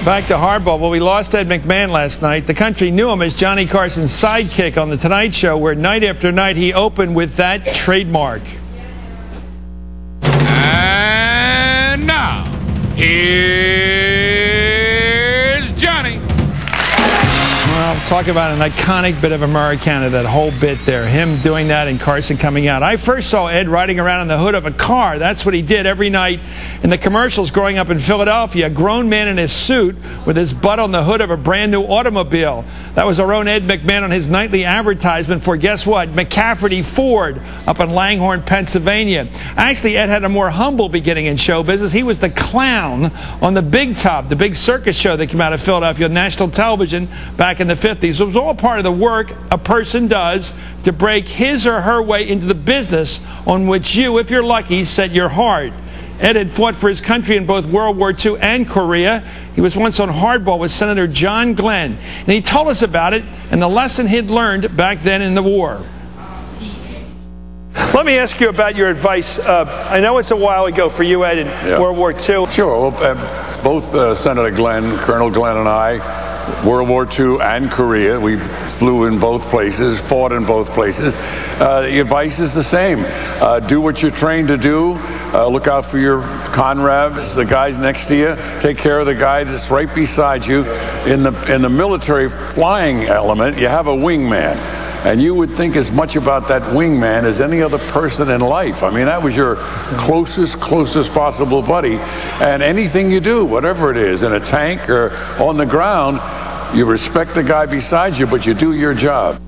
Back to Hardball. Well, we lost Ed McMahon last night. The country knew him as Johnny Carson's sidekick on The Tonight Show, where night after night he opened with that trademark. And now, here's Johnny. Well, talk about an iconic bit of Americana, that whole bit there. Him doing that and Carson coming out. I first saw Ed riding around on the hood of a car. That's what he did every night in the commercials growing up in Philadelphia. A grown man in his suit with his butt on the hood of a brand new automobile. That was our own Ed McMahon on his nightly advertisement for, guess what, McCafferty Ford up in Langhorne, Pennsylvania. Actually, Ed had a more humble beginning in show business. He was the clown on the Big Top, the big circus show that came out of Philadelphia on national television back in the 50s. It was all part of the work a person does to break his or her way into the business on which you, if you're lucky, set your heart. Ed had fought for his country in both World War II and Korea. He was once on Hardball with Senator John Glenn, and he told us about it and the lesson he'd learned back then in the war. Let me ask you about your advice. I know it's a while ago for you, Ed, in World War II. Sure. Well, both Senator Glenn, Colonel Glenn and I, World War II and Korea, we flew in both places, fought in both places. The advice is the same. Do what you're trained to do. Look out for your conrabs, the guys next to you. Take care of the guy that's right beside you. In the military flying element, you have a wingman. And you would think as much about that wingman as any other person in life. I mean, that was your closest possible buddy. And anything you do, whatever it is, in a tank or on the ground, you respect the guy beside you, but you do your job.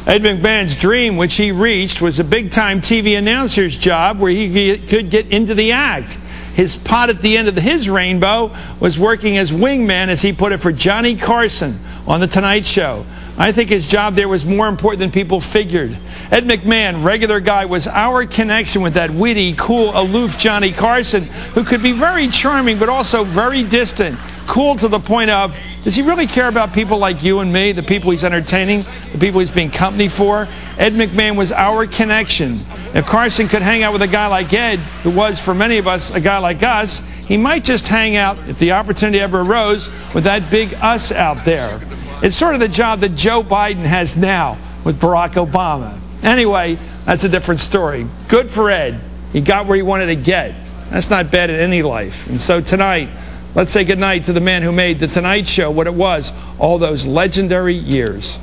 Ed McMahon's dream, which he reached, was a big-time TV announcer's job where he could get into the act. His pot at the end of his rainbow was working as wingman, as he put it, for Johnny Carson on The Tonight Show. I think his job there was more important than people figured. Ed McMahon, regular guy, was our connection with that witty, cool, aloof Johnny Carson, who could be very charming but also very distant. Cool to the point of, does he really care about people like you and me, the people he's entertaining, the people he's being company for? Ed McMahon was our connection. If Carson could hang out with a guy like Ed, who was, for many of us, a guy like us, he might just hang out, if the opportunity ever arose, with that big us out there. It's sort of the job that Joe Biden has now with Barack Obama. Anyway, that's a different story. Good for Ed. He got where he wanted to get. That's not bad in any life. And so tonight, let's say goodnight to the man who made The Tonight Show what it was all those legendary years.